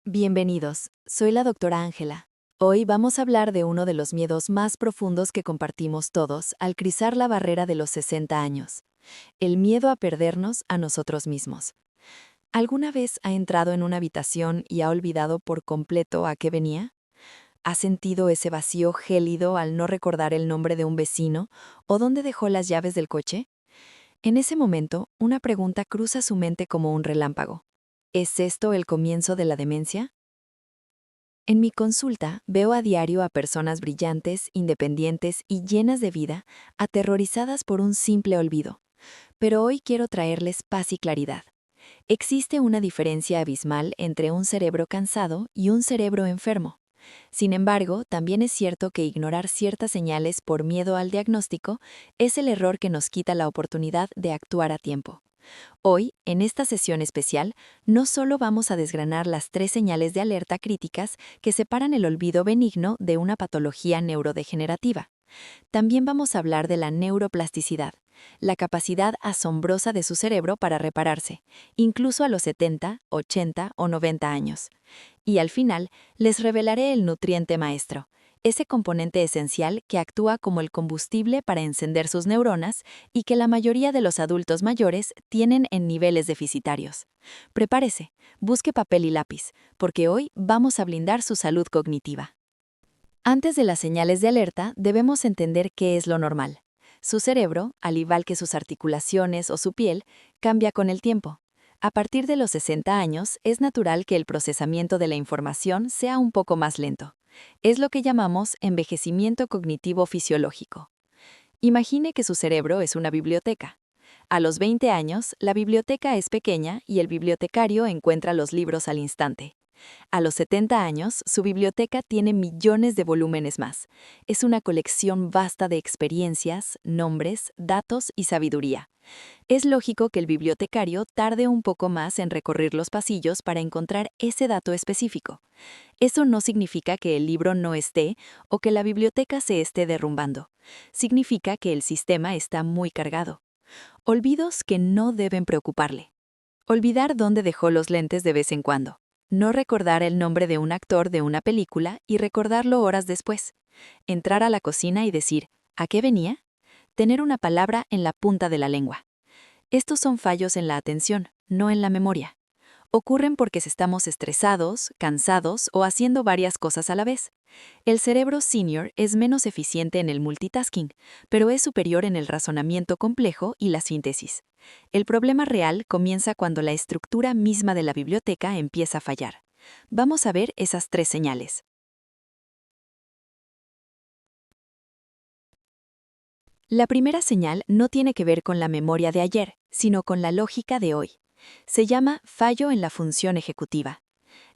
Bienvenidos, soy la doctora Ángela. Hoy vamos a hablar de uno de los miedos más profundos que compartimos todos al cruzar la barrera de los 60 años, el miedo a perdernos a nosotros mismos. ¿Alguna vez ha entrado en una habitación y ha olvidado por completo a qué venía? ¿Ha sentido ese vacío gélido al no recordar el nombre de un vecino o dónde dejó las llaves del coche? En ese momento, una pregunta cruza su mente como un relámpago. ¿Es esto el comienzo de la demencia? En mi consulta veo a diario a personas brillantes, independientes y llenas de vida, aterrorizadas por un simple olvido. Pero hoy quiero traerles paz y claridad. Existe una diferencia abismal entre un cerebro cansado y un cerebro enfermo. Sin embargo, también es cierto que ignorar ciertas señales por miedo al diagnóstico es el error que nos quita la oportunidad de actuar a tiempo. Hoy, en esta sesión especial, no solo vamos a desgranar las 3 señales de alerta críticas que separan el olvido benigno de una patología neurodegenerativa. También vamos a hablar de la neuroplasticidad, la capacidad asombrosa de su cerebro para repararse, incluso a los 70, 80 o 90 años. Y al final, les revelaré el nutriente maestro, ese componente esencial que actúa como el combustible para encender sus neuronas y que la mayoría de los adultos mayores tienen en niveles deficitarios. Prepárese, busque papel y lápiz, porque hoy vamos a blindar su salud cognitiva. Antes de las señales de alerta, debemos entender qué es lo normal. Su cerebro, al igual que sus articulaciones o su piel, cambia con el tiempo. A partir de los 60 años, es natural que el procesamiento de la información sea un poco más lento. Es lo que llamamos envejecimiento cognitivo fisiológico. Imagine que su cerebro es una biblioteca. A los 20 años, la biblioteca es pequeña y el bibliotecario encuentra los libros al instante. A los 70 años, su biblioteca tiene millones de volúmenes más. Es una colección vasta de experiencias, nombres, datos y sabiduría. Es lógico que el bibliotecario tarde un poco más en recorrer los pasillos para encontrar ese dato específico. Eso no significa que el libro no esté o que la biblioteca se esté derrumbando. Significa que el sistema está muy cargado. Olvidos que no deben preocuparle. Olvidar dónde dejó los lentes de vez en cuando. No recordar el nombre de un actor de una película y recordarlo horas después. Entrar a la cocina y decir, ¿a qué venía? Tener una palabra en la punta de la lengua. Estos son fallos en la atención, no en la memoria. Ocurren porque estamos estresados, cansados o haciendo varias cosas a la vez. El cerebro senior es menos eficiente en el multitasking, pero es superior en el razonamiento complejo y la síntesis. El problema real comienza cuando la estructura misma de la biblioteca empieza a fallar. Vamos a ver esas 3 señales. La primera señal no tiene que ver con la memoria de ayer, sino con la lógica de hoy. Se llama fallo en la función ejecutiva.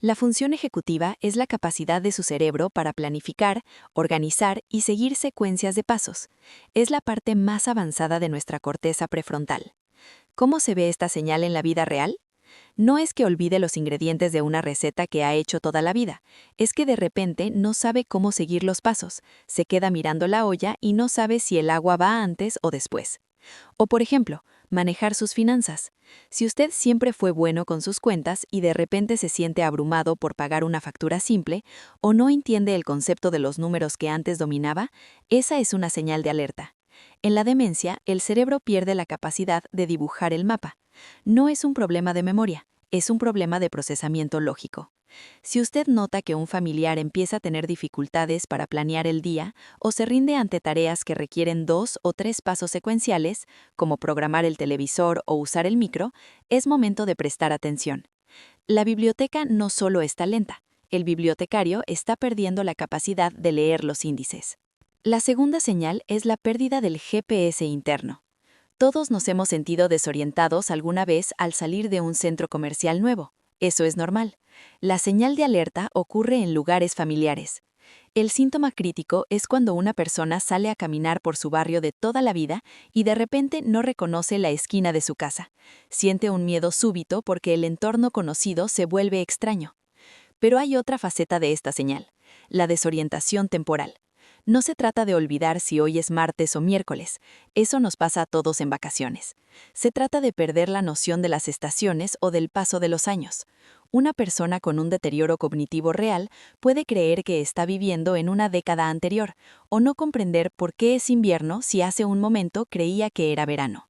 La función ejecutiva es la capacidad de su cerebro para planificar, organizar y seguir secuencias de pasos. Es la parte más avanzada de nuestra corteza prefrontal. ¿Cómo se ve esta señal en la vida real? No es que olvide los ingredientes de una receta que ha hecho toda la vida, es que de repente no sabe cómo seguir los pasos, se queda mirando la olla y no sabe si el agua va antes o después. O por ejemplo, manejar sus finanzas. Si usted siempre fue bueno con sus cuentas y de repente se siente abrumado por pagar una factura simple o no entiende el concepto de los números que antes dominaba, esa es una señal de alerta. En la demencia, el cerebro pierde la capacidad de dibujar el mapa. No es un problema de memoria, es un problema de procesamiento lógico. Si usted nota que un familiar empieza a tener dificultades para planear el día o se rinde ante tareas que requieren 2 o 3 pasos secuenciales, como programar el televisor o usar el micro, es momento de prestar atención. La biblioteca no solo está lenta, el bibliotecario está perdiendo la capacidad de leer los índices. La segunda señal es la pérdida del GPS interno. Todos nos hemos sentido desorientados alguna vez al salir de un centro comercial nuevo. Eso es normal. La señal de alerta ocurre en lugares familiares. El síntoma crítico es cuando una persona sale a caminar por su barrio de toda la vida y de repente no reconoce la esquina de su casa. Siente un miedo súbito porque el entorno conocido se vuelve extraño. Pero hay otra faceta de esta señal, la desorientación temporal. No se trata de olvidar si hoy es martes o miércoles, eso nos pasa a todos en vacaciones. Se trata de perder la noción de las estaciones o del paso de los años. Una persona con un deterioro cognitivo real puede creer que está viviendo en una década anterior, o no comprender por qué es invierno si hace un momento creía que era verano.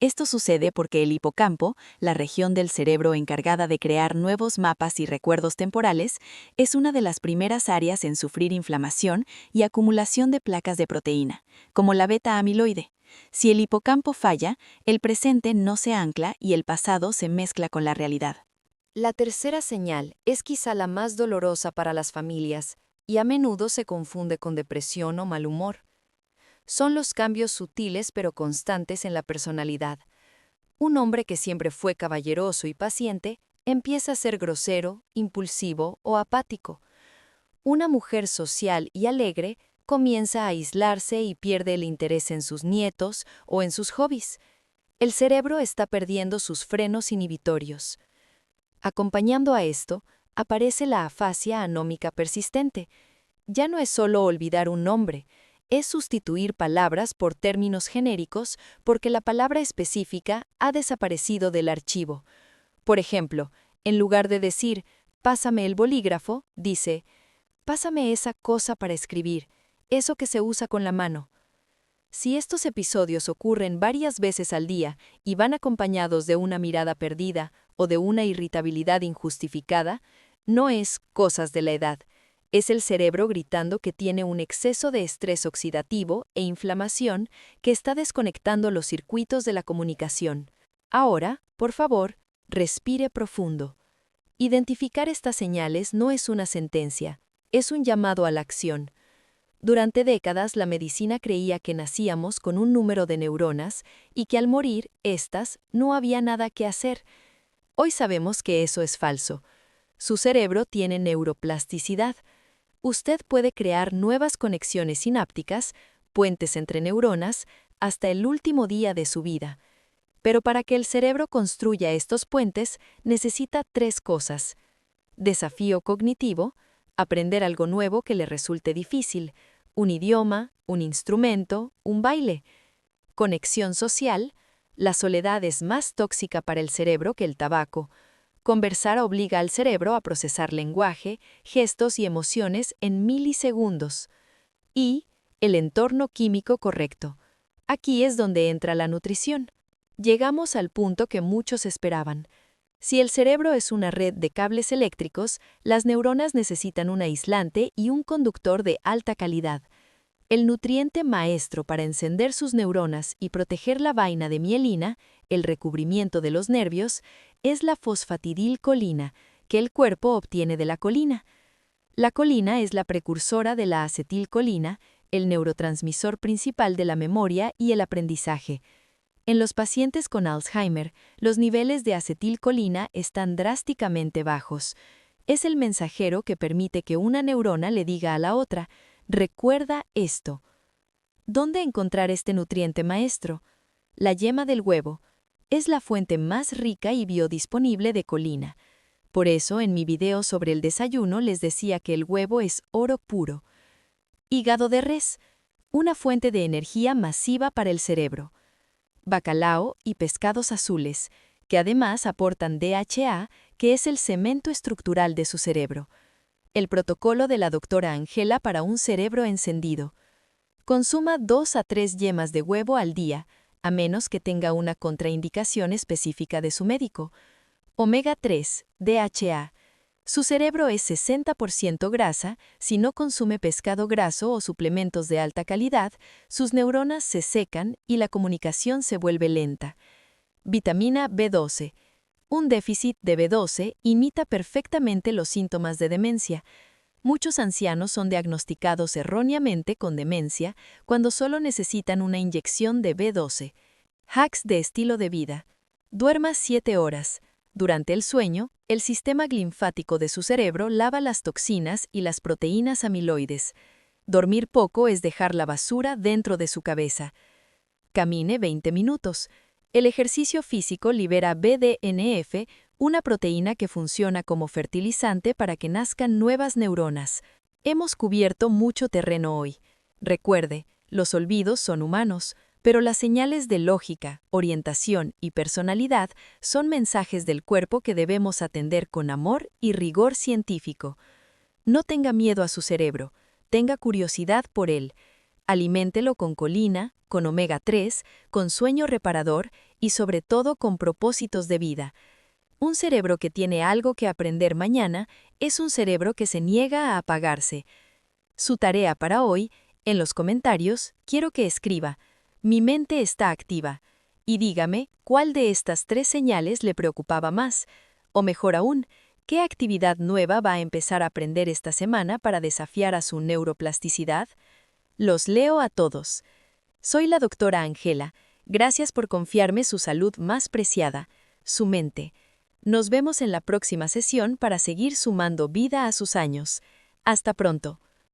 Esto sucede porque el hipocampo, la región del cerebro encargada de crear nuevos mapas y recuerdos temporales, es una de las primeras áreas en sufrir inflamación y acumulación de placas de proteína, como la beta-amiloide. Si el hipocampo falla, el presente no se ancla y el pasado se mezcla con la realidad. La tercera señal es quizá la más dolorosa para las familias y a menudo se confunde con depresión o mal humor. Son los cambios sutiles pero constantes en la personalidad. Un hombre que siempre fue caballeroso y paciente empieza a ser grosero, impulsivo o apático. Una mujer social y alegre comienza a aislarse y pierde el interés en sus nietos o en sus hobbies. El cerebro está perdiendo sus frenos inhibitorios. Acompañando a esto, aparece la afasia anómica persistente. Ya no es solo olvidar un nombre, es sustituir palabras por términos genéricos porque la palabra específica ha desaparecido del archivo. Por ejemplo, en lugar de decir, pásame el bolígrafo, dice, pásame esa cosa para escribir, eso que se usa con la mano. Si estos episodios ocurren varias veces al día y van acompañados de una mirada perdida o de una irritabilidad injustificada, no es cosas de la edad. Es el cerebro gritando que tiene un exceso de estrés oxidativo e inflamación que está desconectando los circuitos de la comunicación. Ahora, por favor, respire profundo. Identificar estas señales no es una sentencia, es un llamado a la acción. Durante décadas la medicina creía que nacíamos con un número de neuronas y que al morir, estas, no había nada que hacer. Hoy sabemos que eso es falso. Su cerebro tiene neuroplasticidad. Usted puede crear nuevas conexiones sinápticas, puentes entre neuronas, hasta el último día de su vida. Pero para que el cerebro construya estos puentes, necesita tres cosas: desafío cognitivo, aprender algo nuevo que le resulte difícil, un idioma, un instrumento, un baile. Conexión social, la soledad es más tóxica para el cerebro que el tabaco. Conversar obliga al cerebro a procesar lenguaje, gestos y emociones en milisegundos. Y el entorno químico correcto. Aquí es donde entra la nutrición. Llegamos al punto que muchos esperaban. Si el cerebro es una red de cables eléctricos, las neuronas necesitan un aislante y un conductor de alta calidad. El nutriente maestro para encender sus neuronas y proteger la vaina de mielina, el recubrimiento de los nervios, es la fosfatidilcolina, que el cuerpo obtiene de la colina. La colina es la precursora de la acetilcolina, el neurotransmisor principal de la memoria y el aprendizaje. En los pacientes con Alzheimer, los niveles de acetilcolina están drásticamente bajos. Es el mensajero que permite que una neurona le diga a la otra: recuerda esto. ¿Dónde encontrar este nutriente maestro? La yema del huevo es la fuente más rica y biodisponible de colina. Por eso, en mi video sobre el desayuno les decía que el huevo es oro puro. Hígado de res, una fuente de energía masiva para el cerebro. Bacalao y pescados azules, que además aportan DHA, que es el cemento estructural de su cerebro. El protocolo de la doctora Ángela para un cerebro encendido. Consuma 2 a 3 yemas de huevo al día, a menos que tenga una contraindicación específica de su médico. Omega 3, DHA. Su cerebro es 60% grasa. Si no consume pescado graso o suplementos de alta calidad, sus neuronas se secan y la comunicación se vuelve lenta. Vitamina B12. Un déficit de B12 imita perfectamente los síntomas de demencia. Muchos ancianos son diagnosticados erróneamente con demencia cuando solo necesitan una inyección de B12. Hacks de estilo de vida. Duerma 7 horas. Durante el sueño, el sistema linfático de su cerebro lava las toxinas y las proteínas amiloides. Dormir poco es dejar la basura dentro de su cabeza. Camine 20 minutos. El ejercicio físico libera BDNF, una proteína que funciona como fertilizante para que nazcan nuevas neuronas. Hemos cubierto mucho terreno hoy. Recuerde, los olvidos son humanos, pero las señales de lógica, orientación y personalidad son mensajes del cuerpo que debemos atender con amor y rigor científico. No tenga miedo a su cerebro, tenga curiosidad por él. Aliméntelo con colina, con omega 3, con sueño reparador y sobre todo con propósitos de vida. Un cerebro que tiene algo que aprender mañana es un cerebro que se niega a apagarse. Su tarea para hoy, en los comentarios, quiero que escriba: mi mente está activa, y dígame cuál de estas 3 señales le preocupaba más, o mejor aún, qué actividad nueva va a empezar a aprender esta semana para desafiar a su neuroplasticidad. Los leo a todos. Soy la doctora Ángela. Gracias por confiarme su salud más preciada, su mente. Nos vemos en la próxima sesión para seguir sumando vida a sus años. Hasta pronto.